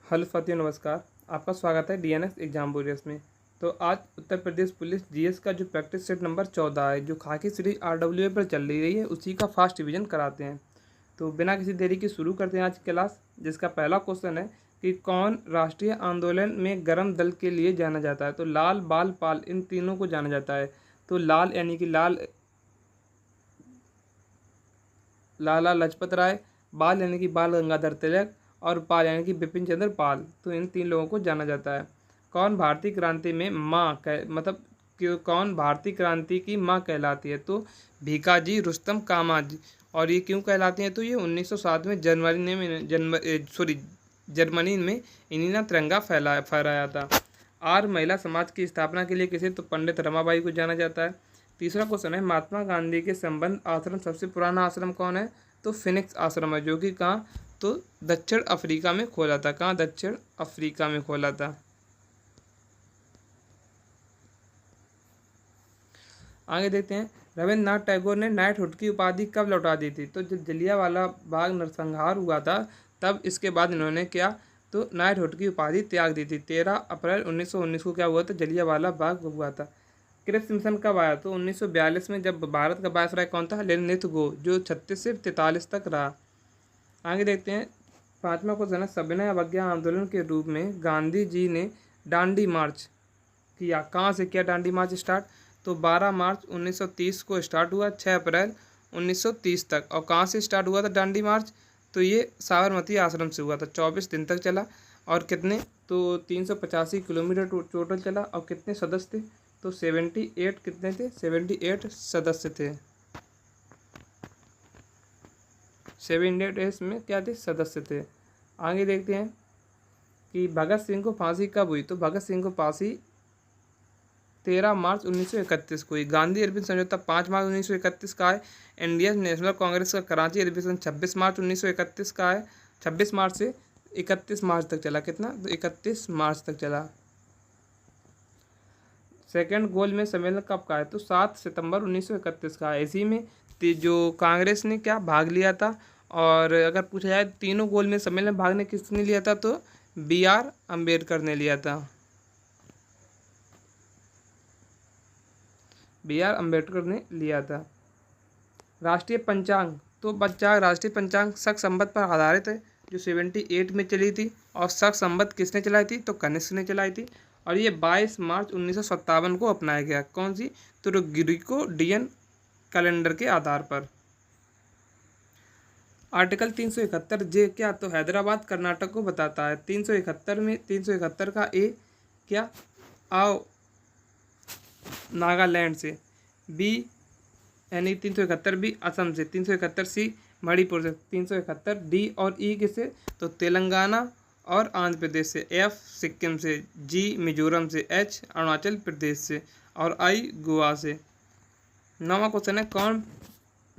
Hello साथियों, नमस्कार। आपका स्वागत है डीएनएस एग्जाम वॉरियर्स में। तो आज उत्तर प्रदेश पुलिस जीएस का जो प्रैक्टिस सेट नंबर 14 है, जो खाकी सीरीज आरडब्ल्यूए पर चल रही है, उसी का फास्ट रिवीजन कराते हैं। तो बिना किसी देरी के शुरू करते हैं आज की क्लास, जिसका पहला क्वेश्चन है कि कौन राष्ट्रीय आंदोलन में गरम दल के लिए जाना जाता है। तो लाल, बाल, पाल, इन तीनों को जाना जाता है। तो लाल यानी कि लाला लाजपत राय, बाल यानी कि बाल गंगाधर तिलक, और पाल यानी कि बिपिन चंद्र पाल। तो इन तीन लोगों को जाना जाता है। कौन भारतीय क्रांति में माँ कौन भारतीय क्रांति की माँ कहलाती है। तो भीकाजी रुस्तम कामाजी। और ये क्यों कहलाती है। तो ये 1907 में जर्मनी में इन्हीं ने तिरंगा फहराया था। आर्य महिला समाज की स्थापना के लिए किसे। तो पंडित रमाबाई को जाना जाता है। तीसरा क्वेश्चन है, महात्मा गांधी के संबंध आश्रम सबसे पुराना आश्रम कौन है। तो फिनिक्स आश्रम है, जो कि कहाँ। तो दक्षिण अफ्रीका में खोला था। कहाँ। दक्षिण अफ्रीका में खोला था। आगे देखते हैं, रविन्द्रनाथ टैगोर ने नाइटहुड की उपाधि कब लौटा दी थी। तो जब जलियांवाला बाग नरसंहार हुआ था, तब इसके बाद इन्होंने क्या। तो नाइटहुड की उपाधि त्याग दी थी। 13 अप्रैल 1919 को क्या हुआ था। जलियांवाला बाग हुआ था। क्रिप्स मिशन कब आया। तो 1942 में, जब भारत का वायसराय कौन था। लेनिथ गो, जो 36 से 43 तक रहा। आगे देखते हैं, पांचवा क्वेश्चन है, सविनय अवज्ञा आंदोलन के रूप में गांधी जी ने डांडी मार्च किया। कहाँ से किया डांडी मार्च स्टार्ट। तो 12 मार्च 1930 को स्टार्ट हुआ, 6 अप्रैल 1930 तक। और कहाँ से स्टार्ट हुआ था डांडी मार्च। तो ये साबरमती आश्रम से हुआ था। 24 दिन तक चला। और कितने। तो 385 किलोमीटर टोटल चला। और कितने सदस्य थे। तो 78 कितने थे। 78 सदस्य थे। 78 में क्या थे। सदस्य थे। आगे देखते हैं कि भगत सिंह को फांसी कब हुई। तो भगत सिंह को फांसी 13 मार्च 1931 को हुई। गांधी अरविंद समझौता 5 मार्च 1931 का है। इंडियन नेशनल कांग्रेस का कराची अधिवेशन 26 मार्च 1931 का है। 26 मार्च से 31 मार्च तक चला। कितना। तो 31 मार्च तक चला। सेकेंड गोलमेज सम्मेलन कब का है। तो 7 सितंबर 1931 का है। इसी में जो कांग्रेस ने क्या भाग लिया था। और अगर पूछा जाए तीनों गोलमेज सम्मेलन में भाग ने किसने लिया था। तो BR अम्बेडकर ने लिया था। BR अम्बेडकर ने लिया था। राष्ट्रीय पंचांग। तो बच्चा राष्ट्रीय पंचांग शक संवत पर आधारित है, जो 78 में चली थी। और शक संवत किसने चलाई थी। तो कनिष्क ने चलाई थी। और ये 22 मार्च 1957 को अपनाया गया। कौन सी। तो ग्रिगोरियन कैलेंडर के आधार पर। आर्टिकल 371 जे क्या। तो हैदराबाद कर्नाटक को बताता है। 371 में 371 का ए क्या। आओ नागालैंड से। बी यानी 371 बी असम से। 371 सी मणिपुर से। 371 डी और ई किससे। तो तेलंगाना और आंध्र प्रदेश से। एफ सिक्किम से। जी मिजोरम से। एच अरुणाचल प्रदेश से। और आई गोवा से। नौवां क्वेश्चन है, कौन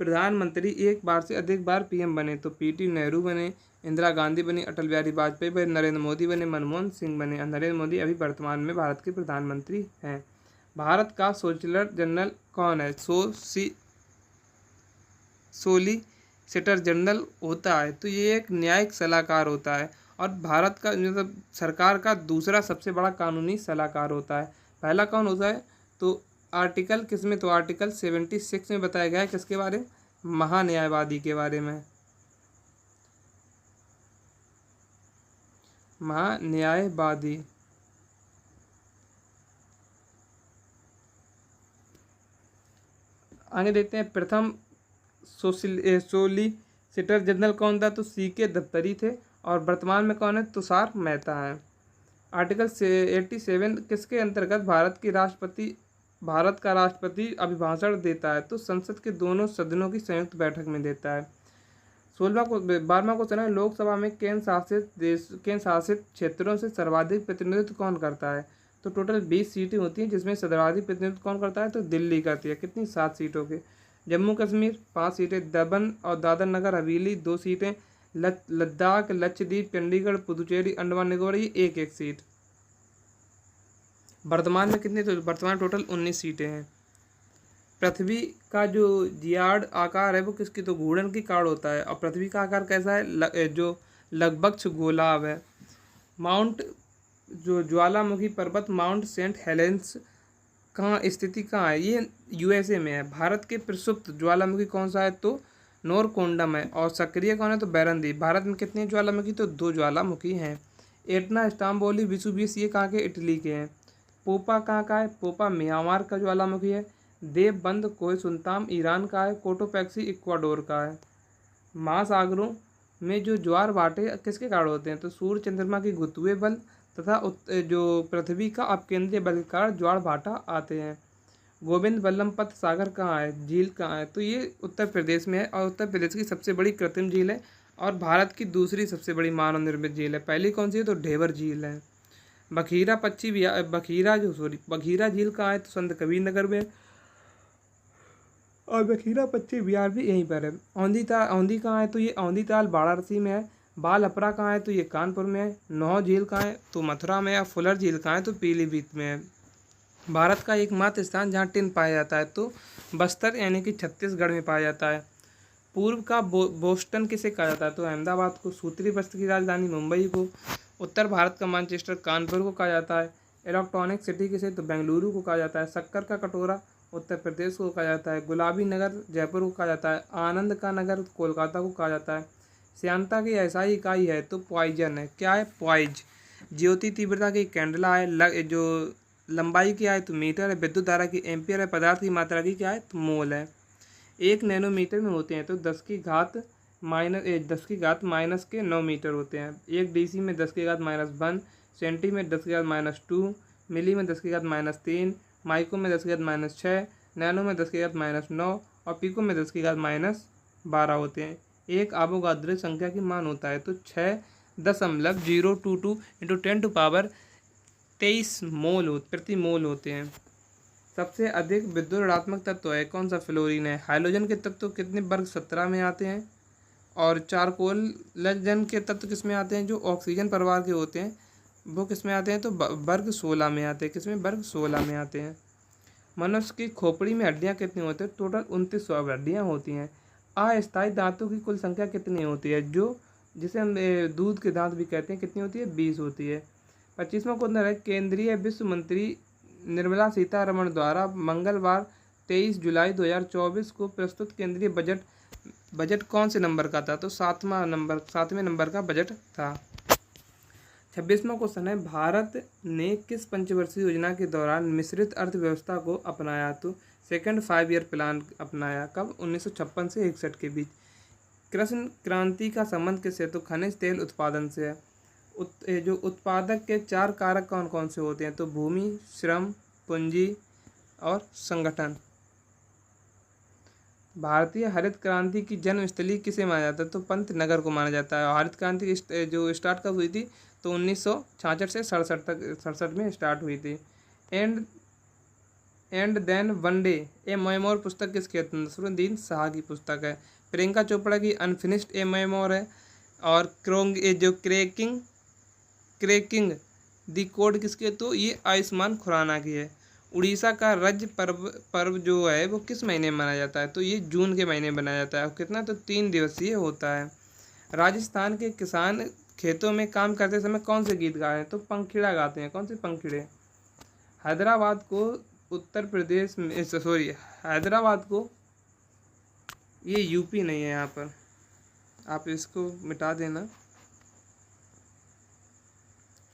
प्रधानमंत्री एक बार से अधिक बार PM बने। तो PT नेहरू बने, इंदिरा गांधी बनी, अटल बिहारी वाजपेयी बने, नरेंद्र मोदी बने, मनमोहन सिंह बने। और नरेंद्र मोदी अभी वर्तमान में भारत के प्रधानमंत्री हैं। भारत का सोलिसिटर जनरल कौन है। सोलिसिटर जनरल होता है। तो ये एक न्यायिक सलाहकार होता है। और भारत का मतलब सरकार का दूसरा सबसे बड़ा कानूनी सलाहकार होता है। पहला कौन होता है। तो आर्टिकल किसमें। तो आर्टिकल 76 में बताया गया है किसके बारे में। महान्यायवादी के बारे में। महान्यायवादी। आगे देखते हैं, प्रथम सोलिसिटर जनरल कौन था। तो CK दफ्तरी थे। और वर्तमान में कौन है। तुषार मेहता है। आर्टिकल 87 किसके अंतर्गत भारत का राष्ट्रपति अभिभाषण देता है। तो संसद के दोनों सदनों की संयुक्त बैठक में देता है। 12वां क्वेश्चन है, लोकसभा में केंद्र शासित क्षेत्रों से सर्वाधिक प्रतिनिधित्व कौन करता है। तो टोटल 20 सीटें होती हैं, जिसमें सर्वाधिक प्रतिनिधित्व कौन करता है। तो दिल्ली करती है। कितनी। 7 सीटों के। जम्मू कश्मीर 5 सीटें, दमन और दादर नगर हवेली 2 सीटें, लद्दाख, लक्षद्वीप, चंडीगढ़, पुदुचेरी, अंडमान निकोबार ये 1-1 सीट। वर्तमान में कितनी। तो वर्तमान टोटल 19 सीटें हैं। पृथ्वी का जो जियाड आकार है वो किसकी। तो घूर्णन की कार्ड होता है। और पृथ्वी का आकार कैसा है। जो लगभग गोलाव है। माउंट जो ज्वालामुखी पर्वत माउंट सेंट हेलेंस कहाँ स्थिति कहाँ है? ये यूएसए में है। भारत के प्रसुप्त ज्वालामुखी कौन सा है? तो नोरकोंडम है। और सक्रिय कौन है? तो बैरनदीप। भारत में कितने ज्वालामुखी? तो 2 ज्वालामुखी हैं। एटना, स्टाम्बोली, विसुवियस ये कहाँ के? इटली के हैं। पोपा कहाँ का है? पोपा म्यांमार का ज्वालामुखी है। देवबंद कोयसुंताम ईरान का है। कोटोपैक्सी इक्वाडोर का है। महासागरों में जो ज्वार भाटे किसके कारण होते हैं? तो सूर्य चंद्रमा के गुरुत्वीय बल तथा जो पृथ्वी का अपकेंद्रीय बल के कारण ज्वार भाटा आते हैं। गोविंद बल्लभ पंत सागर कहाँ है? झील कहाँ है? तो ये उत्तर प्रदेश में है और उत्तर प्रदेश की सबसे बड़ी कृत्रिम झील है और भारत की दूसरी सबसे बड़ी मानव निर्मित झील है। पहली कौन सी है? तो ढेबर झील है। बखीरा झील कहाँ है? तो संत कबीर नगर में। और बखीरा पश्चिम बिहार भी यहीं पर है। औंधी कहाँ है? तो ये औंधी ताल वाराणसी में है। बाल अपरा कहाँ है? तो ये कानपुर में है। नौह झील कहाँ है? तो मथुरा में है। फुलर झील कहाँ है? तो पीलीभीत में है। भारत का एकमात्र स्थान जहाँ टिन पाया जाता है तो बस्तर यानी कि छत्तीसगढ़ में पाया जाता है। पूर्व का बोस्टन किसे कहा जाता है? तो अहमदाबाद को। सूत्री वस्त्र की राजधानी मुंबई को। उत्तर भारत का मानचेस्टर कानपुर को कहा जाता है। इलेक्ट्रॉनिक सिटी किसे? तो बेंगलुरु को कहा जाता है। शक्कर का कटोरा उत्तर प्रदेश को कहा जाता है। गुलाबी नगर जयपुर को कहा जाता है। आनंद का नगर कोलकाता को कहा जाता है। श्यानता की एसआई इकाई है तो पॉइजन है। क्या है? पॉइज। ज्योति तीव्रता की कैंडला है। जो लंबाई क्या है? तो मीटर है। विद्युत धारा की एम्पियर है। पदार्थ की मात्रा की क्या है? तो मोल है। 1 नैनोमीटर में होते हैं तो 10 की घात -9 मीटर होते हैं। 1 डीसी में 10 की घात -1, सेंटी में 10 की घात -2, मिली में 10 की घात-3, माइक्रो में 10 की घात-6, नैनो में 10 की घात-9 और पिको में 10 की घात-12 होते हैं। एक आवोगाद्रो संख्या की मान होता है तो 6.022 इंटू 10⁻23 प्रति मोल होते हैं। सबसे अधिक विद्युत ऋणात्मक तत्व है कौन सा? फ्लोरीन है। हाइड्रोजन के तत्व कितने वर्ग 17 में आते हैं? और चारकोलजन के तत्व किस में आते हैं? जो ऑक्सीजन परिवार के होते हैं वो किस में आते हैं? तो वर्ग 16 में आते हैं। किस में? वर्ग 16 में आते हैं। मनुष्य की खोपड़ी में हड्डियां कितनी होती है? टोटल 2900 हड्डियां होती हैं। अस्थायी दांतों की कुल संख्या कितनी होती है? जो जिसे हम दूध के दांत भी कहते हैं, कितनी होती है? 20 होती है। 25वां क्वेश्चन है केंद्रीय वित्त मंत्री निर्मला सीतारमण द्वारा मंगलवार 23 जुलाई 2024 को प्रस्तुत केंद्रीय बजट कौन से नंबर का था? तो 7वें नंबर का बजट था। 26वां क्वेश्चन है भारत ने किस पंचवर्षीय योजना के दौरान मिश्रित अर्थव्यवस्था को अपनाया? तो सेकंड 5 ईयर प्लान अपनाया। कब? 1956 से 61 के बीच। कृष्ण क्रांति का संबंध किससे? तो खनिज तेल उत्पादन से है। जो उत्पादक के 4 कारक कौन कौन से होते हैं? तो भूमि, श्रम, पूंजी और संगठन। भारतीय हरित क्रांति की जन्मस्थली किसे माना जाता है? तो पंतनगर को माना जाता है। हरित क्रांति जो स्टार्ट कब हुई थी? तो 1966 से 67 में स्टार्ट हुई थी। And then one day a memoir पुस्तक किसकी है? नसरुद्दीन शाह की पुस्तक है। प्रियंका चोपड़ा की अनफिनिश्ड ए मेमोर है। और क्रेकिंग दी कोड किसके? तो ये आयुष्मान खुराना की है। उड़ीसा का राज्य पर्व जो है वो किस महीने में मनाया जाता है? तो ये जून के महीने में मनाया जाता है। और कितना? तो 3 दिवसीय होता है। राजस्थान के किसान खेतों में काम करते समय कौन से गीत गाए हैं? तो पंखीड़ा गाते हैं। कौन से पंखीड़े? हैदराबाद को उत्तर प्रदेश में हैदराबाद को, ये यूपी नहीं है यहाँ पर, आप इसको मिटा देना।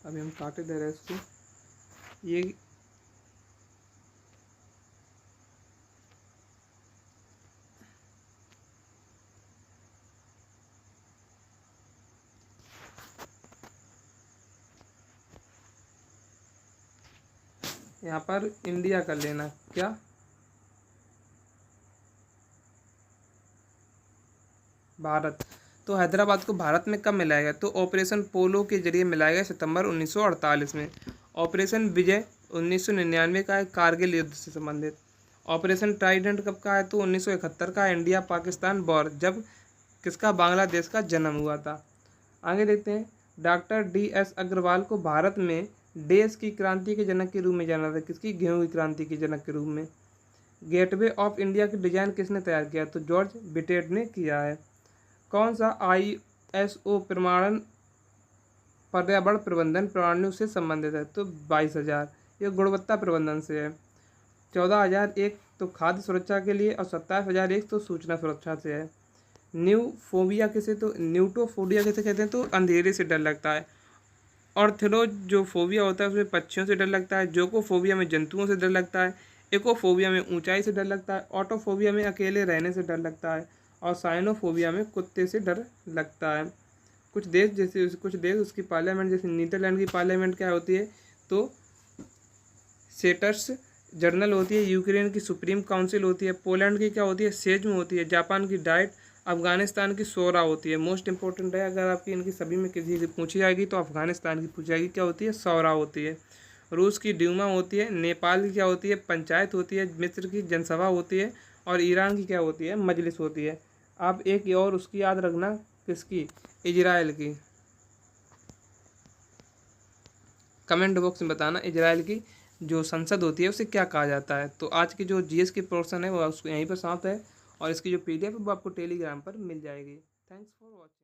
अभी हम काटे दे रहे हैं इसको। ये यहाँ पर इंडिया कर लेना। क्या? भारत। तो हैदराबाद को भारत में कब मिलाया गया? तो ऑपरेशन पोलो के जरिए मिलाया गया सितंबर 1948 में। ऑपरेशन विजय 1999 का है, कारगिल युद्ध से संबंधित। ऑपरेशन ट्राइडेंट कब का है? तो 1971 का, इंडिया पाकिस्तान वॉर, जब किसका? बांग्लादेश का जन्म हुआ था। आगे देखते हैं। डॉक्टर DS अग्रवाल को भारत में देश की क्रांति के जनक के रूप में जाना था। किसकी? गेहूं की क्रांति के जनक के रूप में। गेटवे ऑफ इंडिया की डिजाइन किसने तैयार किया? तो जॉर्ज बिटेट ने किया है। कौन सा ISO प्रमाणन पर्यावरण प्रबंधन प्रणालियों से संबंधित है तो 22,000। ये गुणवत्ता प्रबंधन से है। 14,001 तो खाद्य सुरक्षा के लिए और 27,001 तो सूचना सुरक्षा से है। न्यूफोबिया किसे तो न्यूटोफोबिया किसे कहते हैं तो अंधेरे से डर लगता है। ऑर्थ्रोजोफोबिया होता है उसमें पक्षियों से डर लगता है। जोकोफोबिया में जंतुओं से डर लगता है। इकोफोबिया में ऊंचाई से डर लगता है। ऑटोफोबिया में अकेले रहने से डर लगता है। और साइनोफोबिया में कुत्ते से डर लगता है। कुछ देश उसकी पार्लियामेंट, जैसे नीदरलैंड की पार्लियामेंट क्या होती है तो सेटर्स जर्नल होती है। यूक्रेन की सुप्रीम काउंसिल होती है। पोलैंड की क्या होती है सेज्म होती है। जापान की डाइट। अफगानिस्तान की शोरा होती है। मोस्ट इंपॉर्टेंट है, अगर आपकी इनकी सभी में किसी की पूछी जाएगी तो अफगानिस्तान की पूछी जाएगी, क्या होती है शोरा होती है। रूस की ड्यूमा होती है। नेपाल की क्या होती है पंचायत होती है। मिस्र की जनसभा होती है। और ईरान की क्या होती है मजलिस होती है। आप एक और उसकी याद रखना, किसकी, इजराइल की। कमेंट बॉक्स में बताना इजराइल की जो संसद होती है उसे क्या कहा जाता है। तो आज की जो जीएस की पोर्शन है वो उसको यहीं पर समाप्त है और इसकी जो पीडीएफ है वो आपको टेलीग्राम पर मिल जाएगी। Thanks for watching.